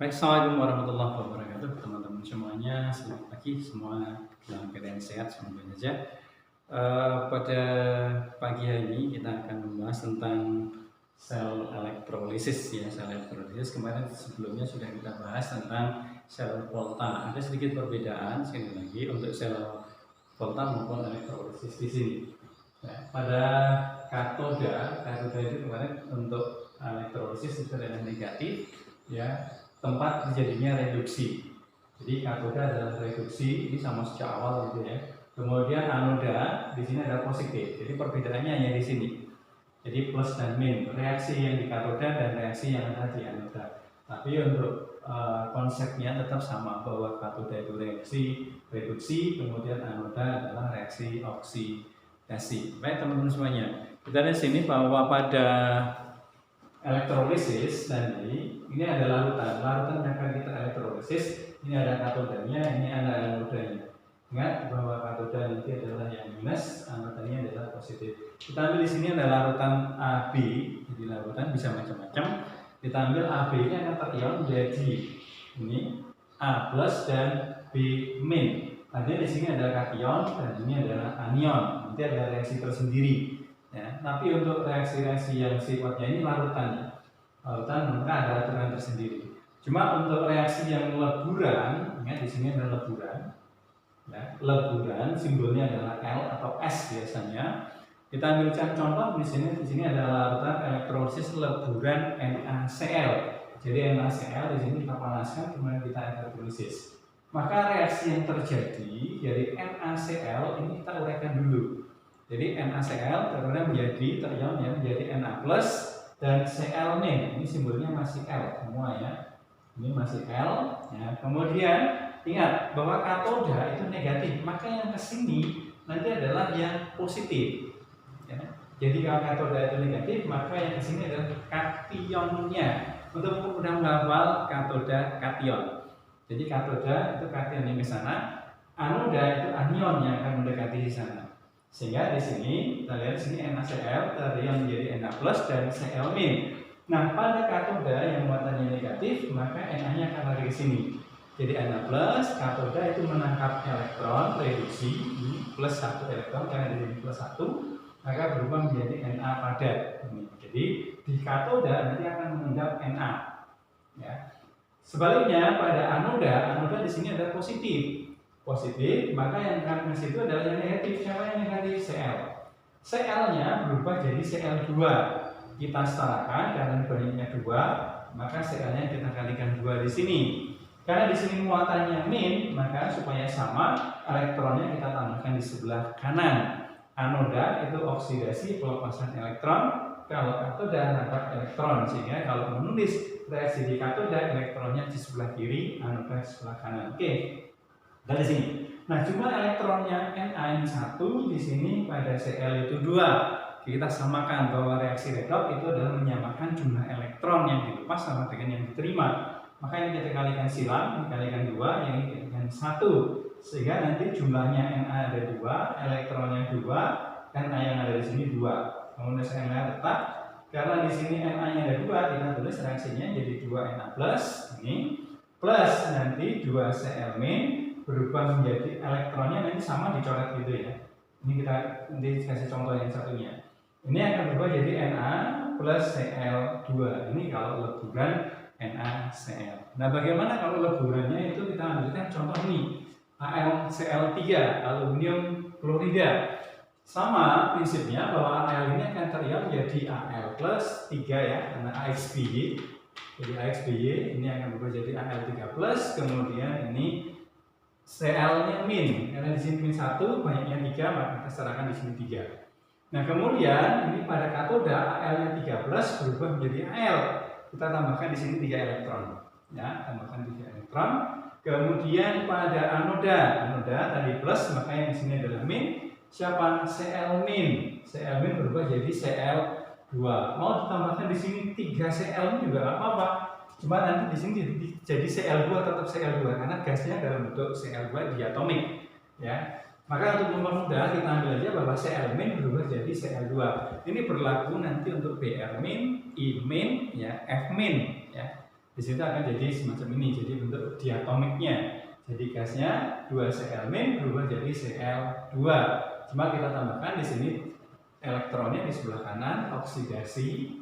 Baik, assalamualaikum warahmatullahi wabarakatuh, teman-teman semuanya. Selamat pagi, semua dalam keadaan sehat semoga saja. Pada pagi hari ini kita akan membahas tentang sel elektrolisis ya. Sel elektrolisis kemarin sebelumnya sudah kita bahas tentang sel volta. Ada sedikit perbedaan sekali lagi untuk sel volta maupun elektrolisis di sini. Ya, pada katoda itu kemarin untuk elektrolisis itu adalah negatif ya, tempat terjadinya reduksi. Jadi katoda adalah reduksi, ini sama sejak awal gitu ya. Kemudian anoda di sini adalah positif. Jadi perbedaannya hanya di sini. Jadi plus dan min, reaksi yang di katoda dan reaksi yang ada di anoda. Tapi untuk konsepnya tetap sama, bahwa katoda itu reduksi, kemudian anoda adalah reaksi oksidasi. Baik teman-teman semuanya, kita lihat sini bahwa pada elektrolisis tadi ini ada larutan yang akan kita elektrolisis. Ini ada katodanya, ini ada anodanya. Ingat bahwa katoda nanti adalah yang minus, anodanya adalah positif. Kita ambil di sini ada larutan AB, jadi larutan bisa macam-macam. Kita ambil AB ini akan terion menjadi ini A plus dan B min. Artinya di sini ada kation dan ini adalah anion. Nanti ada reaksi tersendiri. Ya, tapi untuk reaksi-reaksi yang sifatnya ini larutan maka ada aturan tersendiri. Cuma untuk reaksi yang leburan, ingat di sini ada leburan. Ya, leburan simbolnya adalah L atau S biasanya. Kita ambil contoh di sini ada larutan elektrolisis leburan NaCl. Jadi NaCl di sini kita panaskan kemudian kita elektrolisis. Maka reaksi yang terjadi dari NaCl ini kita uraikan dulu. Jadi NaCl kemudian menjadi terion yang menjadi Na plus dan Cl min. Ini simbolnya masih L semua ya. Ini masih L ya. Kemudian ingat bahwa katoda itu negatif, maka yang ke sini nanti adalah yang positif. Ya. Jadi kalau katoda itu negatif, maka yang ke sini adalah kationnya. Untuk mudah menghafal katoda kation. Jadi katoda itu kation yang ke sana, anoda itu anion yang akan mendekati di sana. Sehingga di sini kita lihat di sini NaCl terion menjadi Na plus dan Cl min. Nah, pada katoda yang muatannya negatif, maka Na-nya akan lari ke sini. Jadi Na plus, katoda itu menangkap elektron reduksi plus 1 elektron karena di sini plus 1, maka berubah menjadi Na padat. Jadi di katoda nanti akan mengendap Na. Ya. Sebaliknya pada anoda di sini adalah positif, maka yang akan ke situ adalah yang negatif. Siapa yang negatif? Cl. Cl-nya berubah jadi Cl2. Kita setarakan karena banyaknya 2, maka Cl-nya kita kalikan 2 di sini. Karena di sini muatannya min, maka supaya sama, elektronnya kita tambahkan di sebelah kanan. Anoda itu oksidasi pelepasan elektron, kalau katoda nangkap elektron, sehingga kalau menulis reaksi di katoda, elektronnya di sebelah kiri, anoda di sebelah kanan. Oke, dari sini. Nah, cuma elektronnya Na ini 1, di sini pada Cl itu 2. Kita samakan bahwa reaksi redoks itu adalah menyamakan jumlah elektron yang dilepas sama dengan yang diterima. Maka ini kita kalikan silang, dikalikan 2, yang ini dikalikan 1. Sehingga nanti jumlahnya Na ada 2, elektronnya 2, Na yang ada di sini 2. Kemudian Na tetap, karena di sini Na-nya ada 2, kita tulis reaksinya jadi 2 Na plus, ini plus nanti 2 Cl min berubah menjadi elektronnya nanti sama dicoret gitu ya. Ini kita nanti kasih contoh yang satunya. Ini akan berubah jadi Na plus Cl2. Ini kalau leburan NaCl. Nah, bagaimana kalau leburannya itu kita ambilkan contoh ini AlCl3, aluminium klorida. Sama prinsipnya bahwa Al ini akan terion menjadi Al plus 3 ya, karena AXBY. Jadi AXBY ini akan berubah jadi Al3 plus, kemudian ini Cl-nya min. Karena di sini min 1, banyaknya 3, maka kita setarakan di sini 3. Nah, kemudian ini pada katoda Al-nya 3 plus berubah menjadi Al. Kita tambahkan di sini 3 elektron. Ya, tambahkan 3 elektron. Kemudian pada anoda tadi plus, maka yang di sini adalah min. Siapa? Cl min. Cl min berubah jadi Cl2. Mau ditambahkan di sini 3 Cl juga nggak apa-apa. Cuma nanti di sini jadi Cl2 tetap Cl2 karena gasnya dalam bentuk Cl2 diatomik. Ya. Maka untuk mempermudah kita ambil aja bahwa Cl min berubah jadi Cl2. Ini berlaku nanti untuk Br min, I min, ya, F min, ya. di situ akan jadi semacam ini, jadi bentuk diatomiknya. Jadi gasnya 2Cl- berubah jadi Cl2. Cuma kita tambahkan di sini elektronnya di sebelah kanan, oksidasi.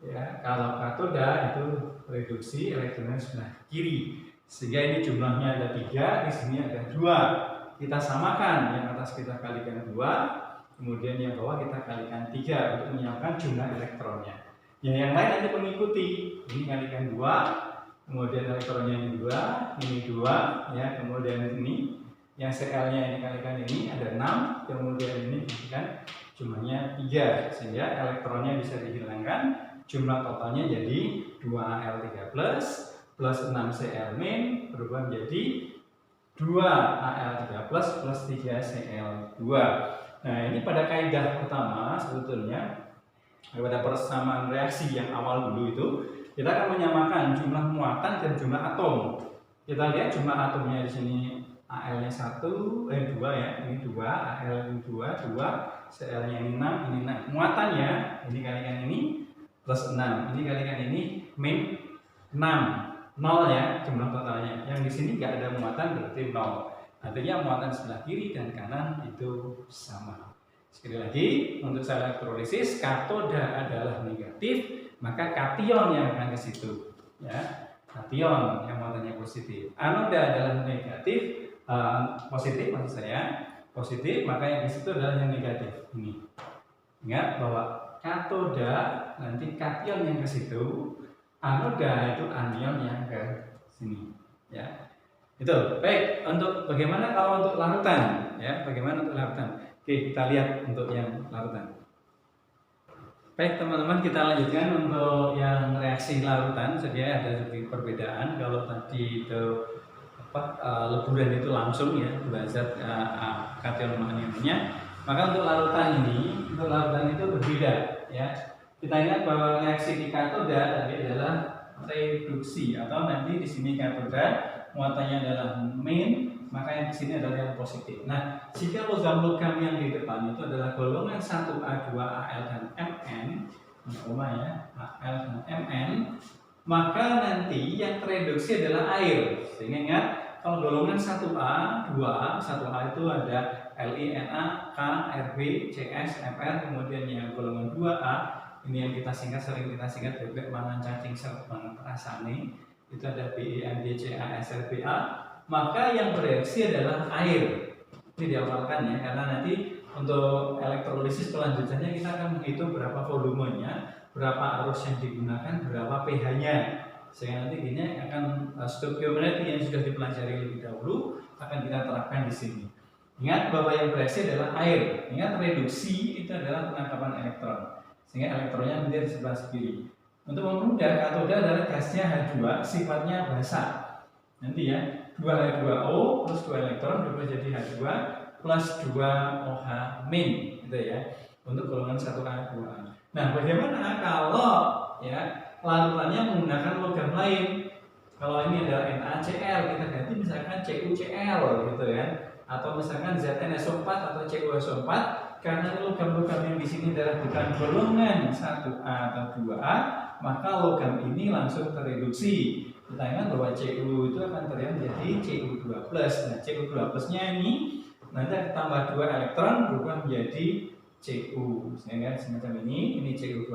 Ya, kalau katoda itu reduksi, elektronnya sebelah kiri. Sehingga ini jumlahnya ada 3, di sini ada 2. Kita samakan, yang atas kita kalikan 2, kemudian yang bawah kita kalikan 3 untuk menyamakan jumlah elektronnya. Yang lain nanti mengikuti. Ini kalikan 2, kemudian elektronnya ini 2, ya, kemudian ini yang Cl-nya ini kalikan ini ada 6, kemudian ini kalikan jumlahnya 3, sehingga elektronnya bisa dihilangkan, jumlah totalnya jadi 2Al3+ plus 6Cl- berubah menjadi 2Al3+ plus 3Cl2. Nah, ini pada kaidah utama sebetulnya pada persamaan reaksi yang awal dulu itu kita akan menyamakan jumlah muatan dan jumlah atom. Kita lihat jumlah atomnya di sini Al-nya 2 ya, ini 2, Al ini 2, Cl-nya ini 6, ini 6. Muatannya ini kalikan ini plus 6, ini kalikan ini min 6. 0 ya jumlah totalnya. Yang di sini nggak ada muatan berarti 0. Artinya muatan sebelah kiri dan kanan itu sama. Sekali lagi, untuk sel elektrolisis katoda adalah negatif, maka kation yang akan ke situ, ya. Kation yang muatannya positif. Anoda adalah negatif, positif maksud saya, positif, maka yang ke situ adalah yang negatif. Ini. Ingat bahwa katoda nanti kation yang ke situ, anoda itu anion yang ke sini, ya. Itu. Baik, untuk bagaimana kalau untuk larutan, ya? Bagaimana untuk larutan? Oke, kita lihat untuk yang larutan. Baik teman-teman, kita lanjutkan untuk yang reaksi larutan. Sebenarnya ada sedikit perbedaan. Kalau tadi itu leburan itu langsung ya, dua zat kation anionnya. Maka untuk larutan ini, itu berbeda ya. Kita ingat bahwa reaksi di katoda tadi adalah reduksi, atau nanti di sini katoda muatannya adalah min, maka yang di sini adalah yang positif. Nah, jika logam-logam yang di depan itu adalah golongan 1A, 2A, Al dan Mn, ya, Al dan Mn, maka nanti yang tereduksi adalah air. Sehingga ingat, kalau golongan 1A, 2A, 1A itu ada Li, Na, K, Rb, Cs, Fr, kemudian yang golongan 2A, ini yang kita singkat, sering kita singkat bebek mangan cacing serpang rasane, itu ada BeMgCaSlBa, maka yang bereaksi adalah air. Ini dihafalkan ya, karena nanti untuk elektrolisis kelanjutannya kita akan menghitung berapa volumenya, berapa arus yang digunakan, berapa pH-nya. Sehingga nanti ini akan stoichiometry yang sudah dipelajari lebih dahulu akan kita terapkan di sini. Ingat bahwa yang bereaksi adalah air. Ingat reduksi itu adalah penangkapan elektron, sehingga elektronnya menjadi sebelah kiri. Untuk mempermudah, katoda adalah gasnya H2, sifatnya basah. Nanti ya, 2H2O plus 2 elektron berubah jadi H2 plus 2OH min, gitu ya. Untuk golongan 1A, 2A. Nah, bagaimana kalau ya larutannya menggunakan logam lain? Kalau ini adalah NaCl, kita ganti misalkan CuCl, gitu ya. Atau misalkan ZnSO4 atau CuSO4, karena logam-logam yang di sini adalah bukan golongan 1A atau 2A, maka logam ini langsung tereduksi. Kita ingat bahwa Cu itu akan terlihat menjadi Cu2+. Nah, Cu2+-nya ini nanti tambah 2 elektron berubah menjadi Cu. Sehingga semacam ini Cu2+,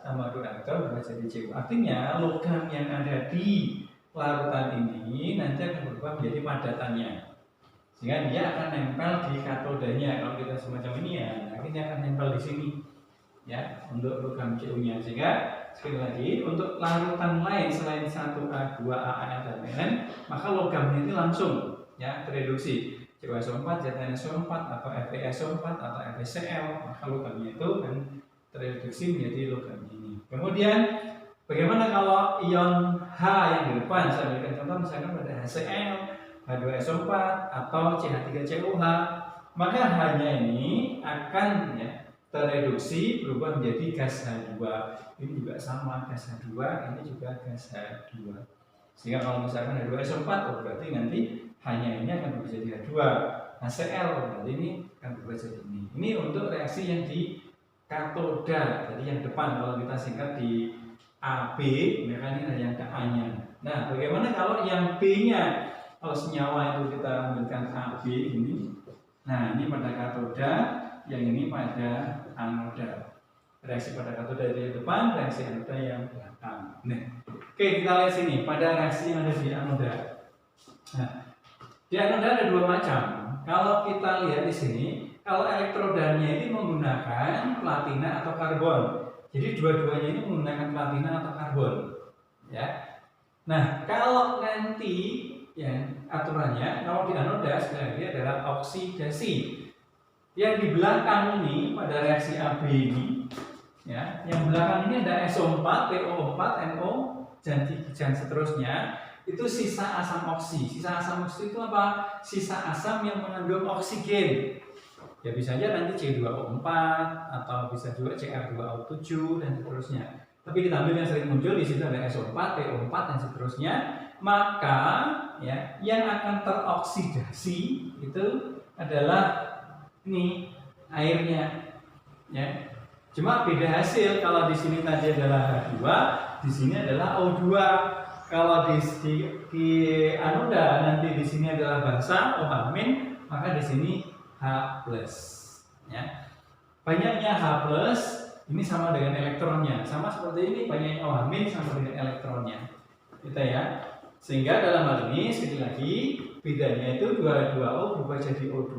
tambah 2 elektron berubah jadi Cu. Artinya logam yang ada di larutan ini nanti akan berubah menjadi padatannya. Sehingga dia akan nempel di katodanya. Kalau kita semacam ini ya, akhirnya akan nempel di sini. Ya, untuk logam Cu-nya. Sehingga sekali lagi, untuk larutan lain selain 1A, 2A, Al dan Mn, maka logamnya itu langsung ya tereduksi. CuSO4, ZnSO4 atau FeSO4 atau FeCl, maka logamnya itu kan tereduksi menjadi logam ini. Kemudian bagaimana kalau ion H yang di depan? Saya berikan contoh misalkan pada HCl, H2SO4 atau CH3COH, maka H-nya ini akan ya tereduksi berubah menjadi gas H2. Ini juga sama, gas H2, ini juga gas H2. Sehingga kalau misalkan H2SO4, berarti nanti hanya ini akan berubah jadi H2. HCl, berarti ini akan berubah jadi ini. Ini untuk reaksi yang di katoda, jadi yang depan. Kalau kita singkat di AB, maka ini ada yang A-nya. Nah, bagaimana kalau yang B-nya? Kalau senyawa itu kita ambilkan AB ini. Nah, ini pada katoda, yang ini pada anoda. Reaksi pada katoda di depan, reaksi anoda yang belakang. Nah, oke, kita lihat sini pada reaksi yang ada di anoda. Nah, di anoda ada dua macam. Kalau kita lihat di sini, kalau elektrodanya ini menggunakan platina atau karbon. Jadi dua-duanya ini menggunakan platina atau karbon, ya. Nah, kalau nanti ya aturannya, kalau di anoda sekali lagi adalah oksidasi. Yang di belakang ini pada reaksi AB ini, ya, yang belakang ini ada SO4, PO4, NO, dan seterusnya. Itu sisa asam oksi. Sisa asam oksi itu apa? Sisa asam yang mengandung oksigen. Ya bisa aja nanti C2O4 atau bisa juga Cr2O7 dan seterusnya. Tapi kita ambil yang sering muncul di situ ada SO4, PO4 dan seterusnya. Maka ya yang akan teroksidasi itu adalah ini airnya. Ya. Cuma beda hasil. Kalau di sini tadi adalah H2, di sini adalah O2. Kalau di anoda nanti di sini adalah basa OH-, maka di sini H+. Ya. Banyaknya H+, ini sama dengan elektronnya. Sama seperti ini, banyaknya OH- sama dengan elektronnya. Gitu ya. Sehingga dalam hal ini, sekali lagi, bedanya itu 22O berubah jadi O2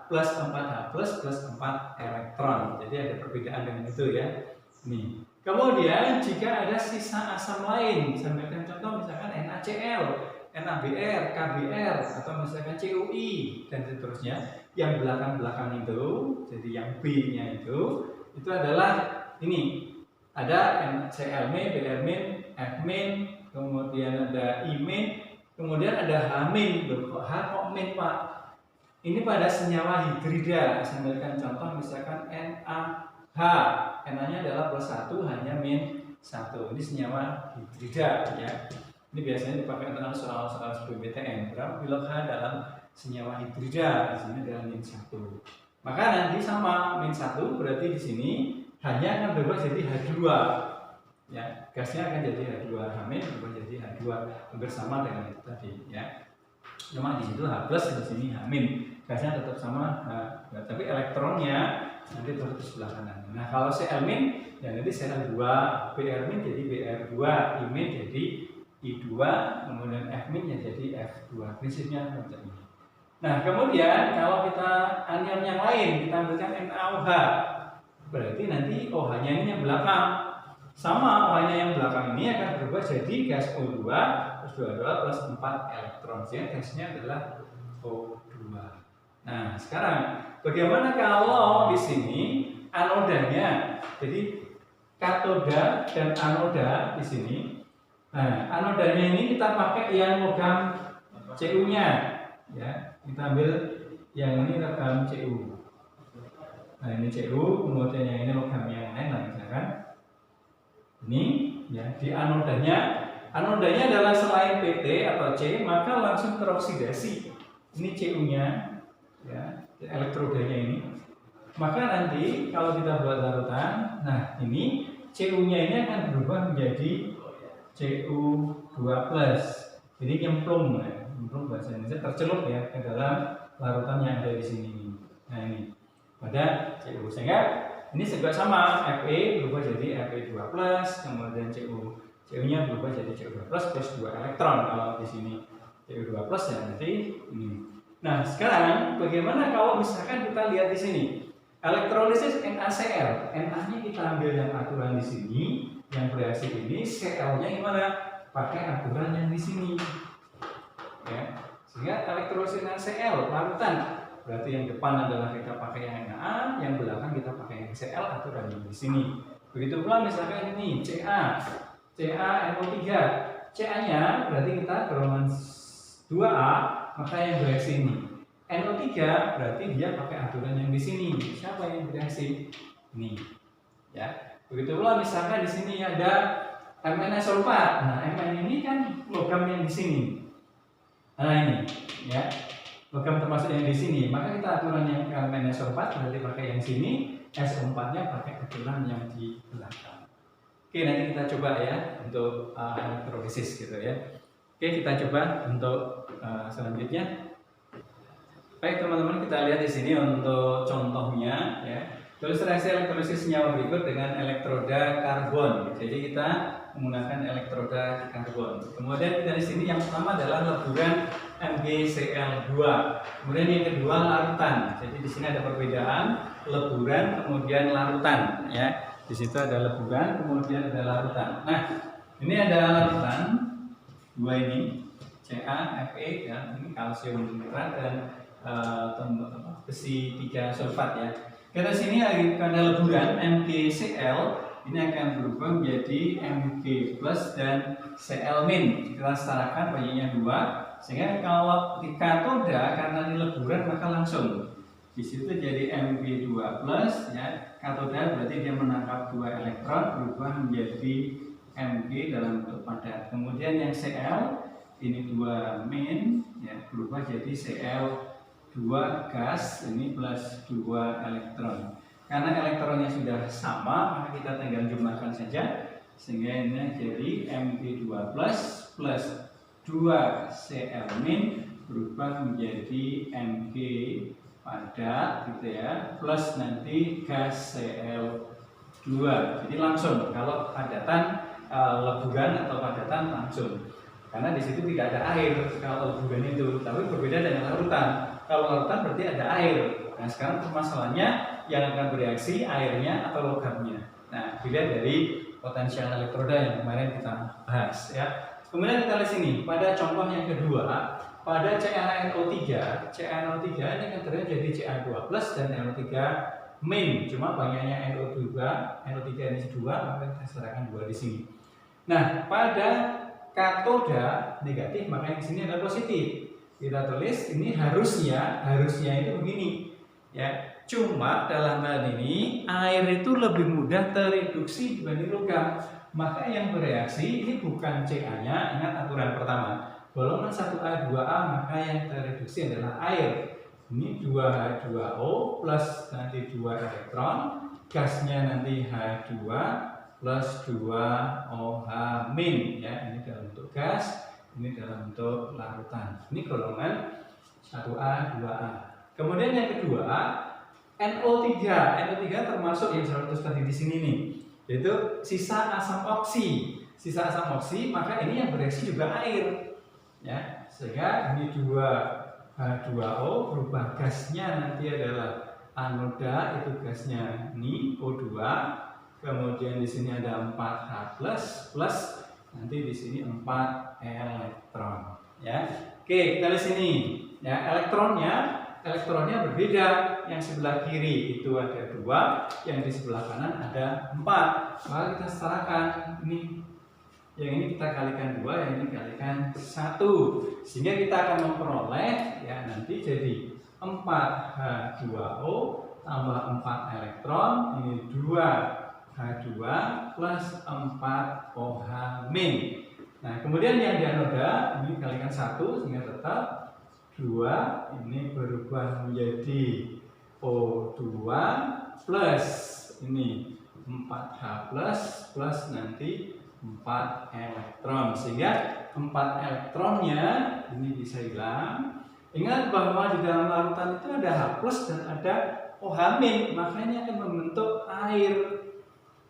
plus 4H plus 4 elektron. Jadi ada perbedaan dengan itu ya. Nih. Kemudian jika ada sisa asam lain, misalkan contoh misalkan NaCl, NaBr, KBr, atau misalkan CuI dan seterusnya, yang belakang-belakang itu, jadi yang B-nya itu adalah ini ada Cl-, Br-, F-, kemudian ada I-, kemudian ada H-. Loh, kok H kok min Pak? Ini pada senyawa hidrida. Saya ambilkan contoh misalkan NaH. Na-nya adalah +1, H-nya -1. Ini senyawa hidrida ya. Ini biasanya dipakai dalam soal-soal SBMPTN. Berapa kilo H dalam senyawa hidrida? Di sini adalah -1. Maka nanti sama -1 berarti di sini H-nya akan berubah jadi H2. Ya, gasnya akan jadi H2, H- berubah jadi H2 bersama dengan itu tadi ya. Cuma di situ H+, di sini H-. Gasnya tetap sama H, tapi elektronnya nanti terus di sebelah kanan. Nah, kalau Cl- ya nanti Cl2, Br- jadi Br2, I- jadi I2, kemudian F- ya jadi F2. Prinsipnya seperti ini. Nah, kemudian kalau kita anion yang lain, kita ambilkan NaOH. Berarti nanti OH-nya ini yang belakang. Sama OH-nya yang belakang ini akan berubah jadi gas O2 plus 22 plus 4 elektron. Jadi gasnya adalah O2. Nah, sekarang bagaimana kalau di sini anodanya? Jadi katoda dan anoda di sini. Nah, anodanya ini kita pakai yang logam Cu-nya, ya. Kita ambil yang ini logam Cu. Nah, ini Cu, kemudian yang ini logam yang lain, nah, misalkan ini, ya. Di anodanya adalah selain PT atau C, maka langsung teroksidasi. Ini Cu-nya. Ya, elektrodanya ini. Maka nanti kalau kita buat larutan, nah ini Cu-nya ini akan berubah menjadi Cu2+. Jadi nyemplung, ya. Nyemplung bahasa Indonesia tercelup ya ke dalam larutan yang ada di sini. Nah ini pada Cu. Sehingga ini juga sama, Fe berubah jadi Fe2+, kemudian Cu-nya berubah jadi Cu2+ plus 2 elektron. Kalau di sini Cu2+ ya nanti ini. Nah, sekarang bagaimana kalau misalkan kita lihat di sini elektrolisis NaCl, Na-nya kita ambil yang aturan di sini, yang bereaksi ini, Cl-nya gimana? Pakai aturan yang di sini. Ya, sehingga elektrolisis NaCl larutan. Berarti yang depan adalah kita pakai yang Na, yang belakang kita pakai yang Cl aturan yang di sini. Begitu pula misalkan ini CaNO3. Ca-nya berarti kita golongan 2A, maka yang bereaksi ini NO3 berarti dia pakai aturan yang di sini. Siapa yang bereaksi? Ini. Ya. Begitu pula misalkan di sini ada MnSO4. Nah, Mn ini kan logam yang di sini. Nah, ini ya. Logam termasuk yang di sini. Maka kita aturan yang MnSO4 berarti pakai yang sini, SO4-nya pakai aturan yang di belakang. Oke. Oke, nanti kita coba ya untuk elektrolisis gitu ya. Oke, kita coba untuk selanjutnya. Baik teman-teman, kita lihat di sini untuk contohnya ya. Tulis reaksi elektrolisis senyawa berikut dengan elektroda karbon. Jadi kita menggunakan elektroda karbon. Kemudian kita di sini yang pertama adalah leburan MgCl2. Kemudian yang kedua larutan. Jadi di sini ada perbedaan leburan kemudian larutan ya. Di situ ada leburan kemudian ada larutan. Nah, ini ada larutan dua ini Ca, Fe dan ini kalsium nitrat dan besi 3 sulfat ya. Kita sini ada leburan MgCl ini akan berubah menjadi Mg plus dan Cl min. Kita setarakan baginya 2 sehingga kalau di katoda karena ini leburan maka langsung di situ jadi Mg2 plus ya. Katoda berarti dia menangkap 2 elektron berubah menjadi Mg dalam bentuk padat. Kemudian yang Cl ini 2 min ya berubah jadi Cl2 gas ini plus 2 elektron. Karena elektronnya sudah sama maka kita tinggal jumlahkan saja sehingga ini jadi Mg2 plus 2 Cl min berubah menjadi Mg padat gitu ya plus nanti gas Cl2. Jadi langsung kalau padatan leburan atau padatan langsung karena di situ tidak ada air kalau leburan itu, tapi berbeda dengan larutan. Kalau larutan berarti ada air. Nah sekarang permasalahannya yang akan bereaksi airnya atau logamnya. Nah dilihat dari potensial elektroda yang kemarin kita bahas ya. Kemudian kita lihat sini pada contoh yang kedua. Pada CaNO3 ini kan terjadi Ca2 plus dan NO3 min. Cuma banyaknya NO2 ini 2, maka kita serahkan 2 di sini. Nah, pada katoda negatif, maka yang di sini adalah positif. Kita tulis ini harusnya itu begini. Ya, cuma dalam hal ini air itu lebih mudah tereduksi dibanding logam. Maka yang bereaksi ini bukan Ca-nya, ingat aturan pertama. Golongan 1A, 2A maka yang tereduksi adalah air. Ini 2H2O plus nanti 2 elektron, gasnya nanti H2 plus 2OH min ya. Ini dalam bentuk gas, ini dalam bentuk larutan. Ini golongan 1A, 2A. Kemudian yang kedua NO3. NO3 termasuk yang 100 tadi di sini nih, yaitu sisa asam oksi. Sisa asam oksi maka ini yang bereaksi juga air. Ya, sehingga ini 2H2O berubah gasnya nanti adalah anoda, itu gasnya ini O2. Kemudian di sini ada 4H plus nanti di sini 4 elektron. Ya. Oke, kita lihat sini. Ya, elektronnya berbeda. Yang sebelah kiri itu ada 2, yang di sebelah kanan ada 4. Maka kita setarakan ini. Yang ini kita kalikan 2, yang ini kalikan 1. Sehingga kita akan memperoleh ya nanti jadi 4H2O tambah 4 elektron, ini 2H2 plus 4OH min. Nah, kemudian yang di anoda ini kalikan 1 sehingga tetap 2 ini berubah menjadi O2 plus ini 4H plus nanti 4 elektron, sehingga 4 elektronnya ini bisa hilang. Ingat bahwa di dalam larutan itu ada H plus dan ada OH min, makanya akan membentuk air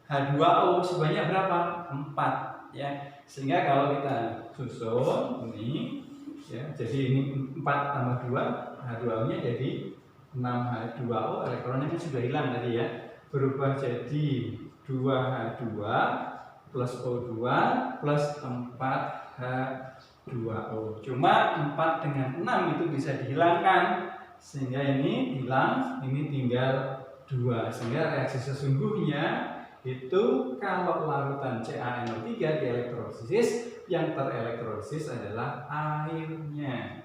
H2O sebanyak berapa? 4 ya. Sehingga kalau kita susun ini ya, jadi ini 4 tambah 2 H2O nya jadi 6H2O, elektronnya kan sudah hilang tadi ya, berubah jadi 2H2 plus O2 plus 4H2O. Cuma 4 dengan 6 itu bisa dihilangkan, sehingga ini hilang, ini tinggal 2. Sehingga reaksi sesungguhnya itu kalau larutan CaNO3 di elektrolisis, yang terelektrolisis adalah airnya.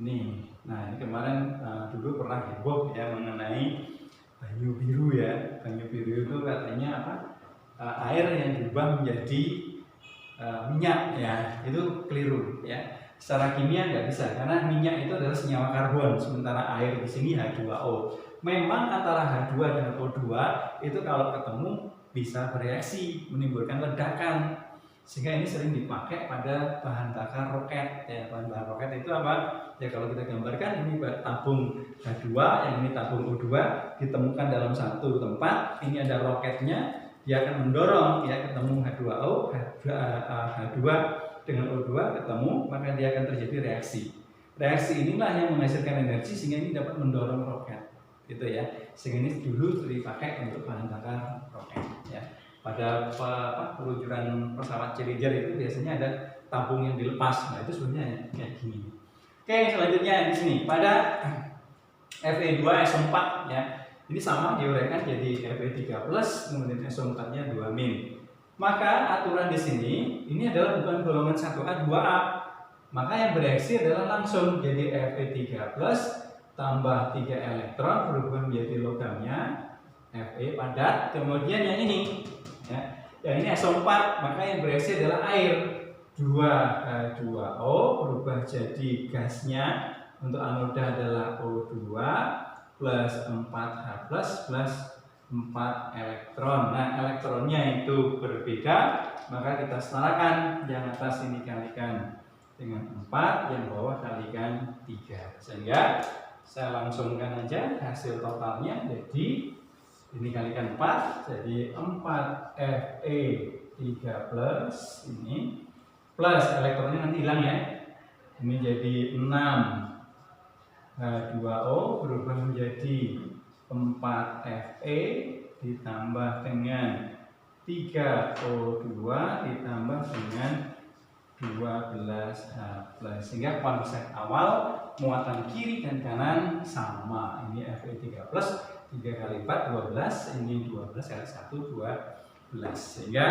Nih, nah ini kemarin dulu pernah heboh ya mengenai banyu biru ya. Banyu biru itu katanya apa? Air yang berubah menjadi minyak ya, itu keliru ya. Secara kimia nggak bisa karena minyak itu adalah senyawa karbon, sementara air di sini H2O. Memang antara H2 dan O2 itu kalau ketemu bisa bereaksi, menimbulkan ledakan. Sehingga ini sering dipakai pada bahan bakar roket. Ya, bahan bakar roket itu apa? Ya kalau kita gambarkan ini tabung H2, yang ini tabung O2 ditemukan dalam satu tempat. Ini ada roketnya, dia akan mendorong, ya ketemu H2O, H2 dengan O2 ketemu, maka dia akan terjadi reaksi. Reaksi inilah yang menghasilkan energi sehingga ini dapat mendorong roket, gitu ya. Sehingga ini dulu dipakai untuk bahan bakar roket. Ya. Pada peluncuran pesawat Challenger itu biasanya ada tabung yang dilepas. Nah itu sebenarnya kayak gini. Oke, selanjutnya di sini pada Fe2SO4 ya. Ini sama diuraikan jadi Fe3+, kemudian SO4-nya 2-. Maka aturan di sini ini adalah bukan golongan 1A 2A. Maka yang bereaksi adalah langsung jadi Fe3+ tambah 3 elektron berubah menjadi logamnya Fe padat. Kemudian yang ini ya, yang ini SO4, maka yang bereaksi adalah air. 2H2O berubah jadi gasnya, untuk anoda adalah O2 plus 4H plus 4 elektron. Nah, elektronnya itu berbeda, maka kita setarakan. Yang atas ini kalikan dengan 4, yang bawah kalikan 3. Sehingga saya langsungkan aja hasil totalnya, jadi ini kalikan 4, jadi 4 Fe3+ ini plus elektronnya nanti hilang ya. Ini jadi 6 H2O berubah menjadi 4 Fe ditambah dengan 3 O2 ditambah dengan 12H+. Sehingga konsep awal muatan kiri dan kanan sama. Ini Fe3+, 3 kali 4 12, ini 12 kali 1 12. Sehingga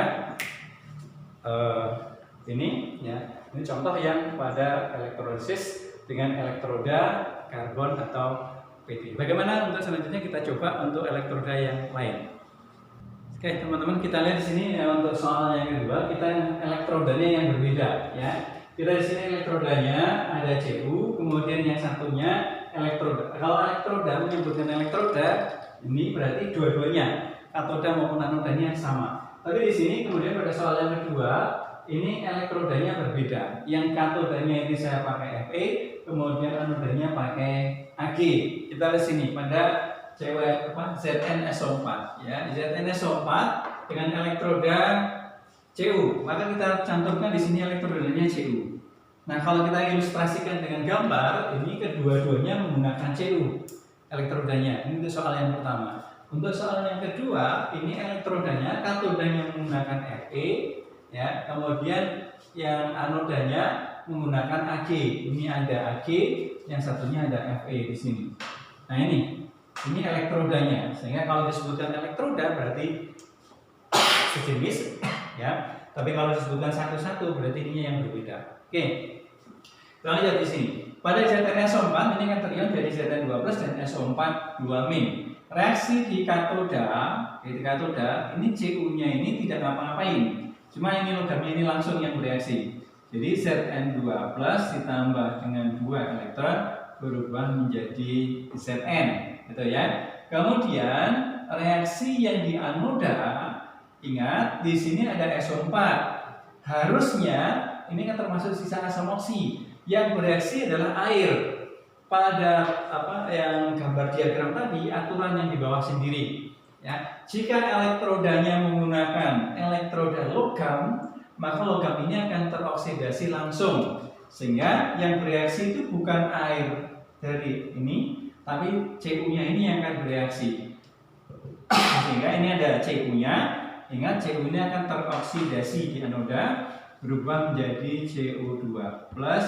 ini ya, ini contoh yang pada elektrolisis dengan elektroda karbon atau PT. Bagaimana untuk selanjutnya kita coba untuk elektroda yang lain. Oke teman-teman, kita lihat di sini ya, untuk soal yang kedua kita elektrodanya yang berbeda ya. Kita di sini elektrodanya ada Cu, kemudian yang satunya elektroda. Kalau elektroda menyebutkan elektroda, ini berarti dua-duanya katoda maupun anodanya sama. Tapi di sini kemudian pada soal yang kedua ini elektrodanya berbeda. Yang katodanya ini saya pakai Fe, kemudian anodanya pakai Ag. Kita lihat sini pada ZnSO4 ya. ZnSO4 dengan elektroda Cu, maka kita cantumkan di sini elektrodanya Cu. Nah, kalau kita ilustrasikan dengan gambar, ini kedua-duanya menggunakan Cu elektrodanya. Ini untuk soal yang pertama. Untuk soal yang kedua, ini elektrodanya, katodanya menggunakan Fe, ya. Kemudian yang anodanya menggunakan Ag. Ini ada Ag, yang satunya ada Fe di sini. Nah ini elektrodanya. Sehingga kalau disebutkan elektroda berarti sejenis, ya. Tapi kalau disebutkan satu-satu berarti ini yang berbeda. Oke. Kita lihat di sini. Pada ZnSO4 ini kan terion dari Zn2+ dan SO4 2-. Reaksi di katoda, ini Cu-nya ini tidak ngapa-ngapain. Cuma ini logamnya ini langsung yang bereaksi. Jadi Zn2+ ditambah dengan 2 elektron berubah menjadi Zn, gitu ya. Kemudian reaksi yang di anoda, ingat di sini ada SO4. Harusnya ini kan termasuk sisa asam oksi. Yang bereaksi adalah air. Pada yang gambar diagram tadi, aturan yang di bawah sendiri. Ya, jika elektrodanya menggunakan elektroda logam, maka logam ini akan teroksidasi langsung, sehingga yang bereaksi itu bukan air dari ini, tapi Cu-nya ini yang akan bereaksi. Sehingga ini ada Cu-nya, ingat Cu ini akan teroksidasi di anoda, berubah menjadi Cu2+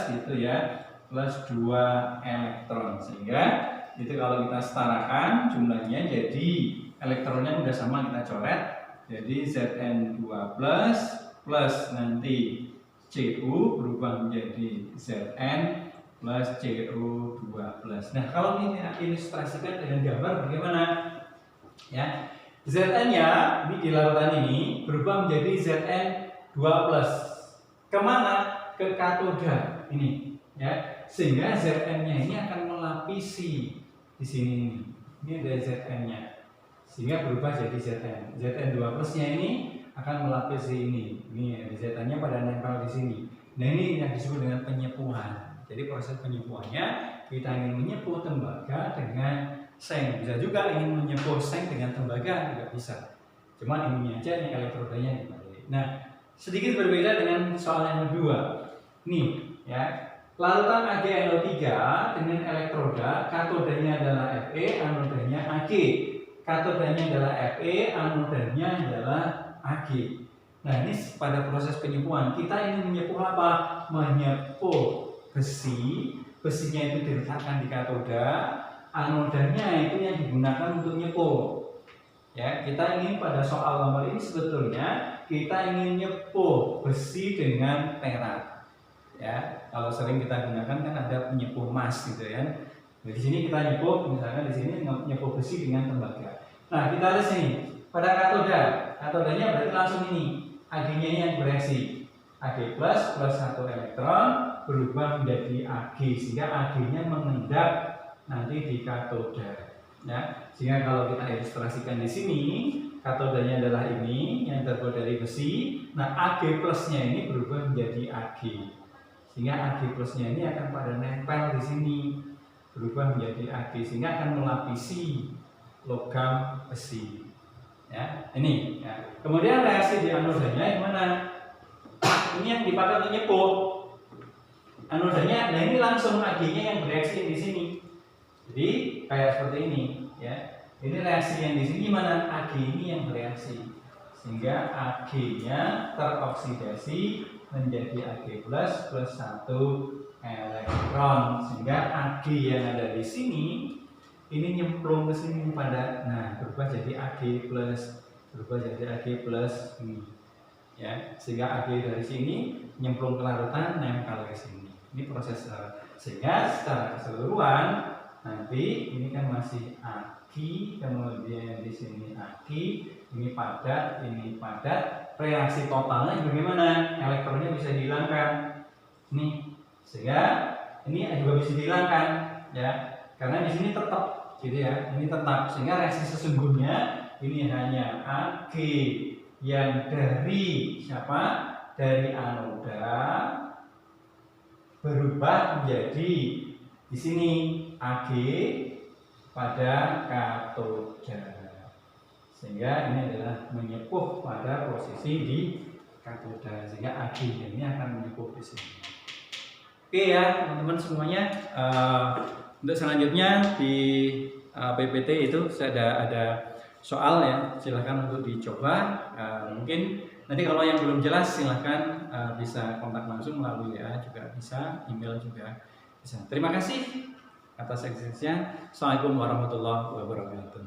gitu ya, plus 2 elektron. Sehingga itu kalau kita setarakan jumlahnya, jadi elektronnya udah sama kita coret, jadi Zn2+ plus nanti Cu berubah menjadi Zn plus Cu2+. Nah, kalau ini ilustrasikan dengan gambar bagaimana? Ya, Zn-nya ini di larutan ini berubah menjadi Zn2+. Kemana? Ke katoda ini, ya. Sehingga Zn-nya ini akan melapisi di sini ini. Ini ada Zn-nya. sehingga berubah jadi Zn. Zn2 plusnya ini akan melapisi ini. Ini Zn-nya pada nempel di sini. Nah, ini yang disebut dengan penyepuhan. Jadi proses penyepuhannya, kita ingin menyepuh tembaga dengan seng. Bisa juga ingin menyepuh seng dengan tembaga, juga bisa. Cuma ininya aja, yang elektrodanya dibalik. Nah, sedikit berbeda dengan soal yang kedua. Nih, ya. Larutan AgNO3 dengan elektroda, katodanya adalah Fe, anodanya Ag. Katodanya adalah Fe, anodanya adalah Ag. Nah, ini pada proses penyepuhan, kita ingin menyepuh apa? Menyepuh besi, besinya itu diletakkan di katoda, anodanya itu yang digunakan untuk nyepuh. Ya, kita ingin pada soal nomor ini sebetulnya kita ingin nyepuh besi dengan perak. Ya, kalau sering kita gunakan kan ada penyepuh emas gitu ya. Nah, di sini kita nyepuh, misalkan di sini nyepuh besi dengan tembaga. Nah, kita lihat sini pada katoda, katodanya berarti langsung ini Ag-nya yang bereaksi, Ag plus 1 elektron berubah menjadi Ag, sehingga Ag-nya mengendap nanti di katoda. Ya, sehingga kalau kita ilustrasikan di sini, katodanya adalah ini yang terbuat dari besi. Nah, Ag plusnya ini berubah menjadi Ag. Sehingga Ag plusnya ini akan pada nempel di sini, berubah menjadi Ag, sehingga akan melapisi logam besi. Ya, ini. Ya. Kemudian reaksi di anodanya gimana? Ini yang dipakai untuk nyepuh. Anodanya, nah ini langsung Ag-nya yang bereaksi di sini. Jadi kayak seperti ini. Ya. Ini reaksi yang di sini gimana? Ag ini yang bereaksi, sehingga Ag-nya teroksidasi menjadi Ag plus 1 elektron, sehingga Ag yang ada di sini ini nyemplung ke sini pada, nah berubah jadi Ag plus, berubah jadi Ag plus ini, ya, sehingga Ag dari sini nyemplung ke larutan nempel ke sini. Ini proses sehingga secara keseluruhan nanti ini kan masih Ag, kemudian di sini Ag, ini padat, ini padat. Reaksi totalnya bagaimana? Elektronnya bisa dihilangkan, nih, sehingga ini juga bisa dihilangkan, ya, karena di sini tetap, gitu ya, ini tetap, sehingga reaksi sesungguhnya ini hanya Ag yang dari siapa? Dari anoda berubah menjadi di sini Ag pada katoda. Sehingga ini adalah menyepuh pada posisi di katoda, sehingga Ag ini akan menyepuh di sini. Oke ya teman-teman semuanya, untuk selanjutnya di PPT itu saya ada soal ya, silahkan untuk dicoba. Mungkin nanti kalau yang belum jelas silahkan bisa kontak langsung melalui WA juga bisa, email juga bisa. Terima kasih atas eksistensinya. Assalamualaikum warahmatullahi wabarakatuh.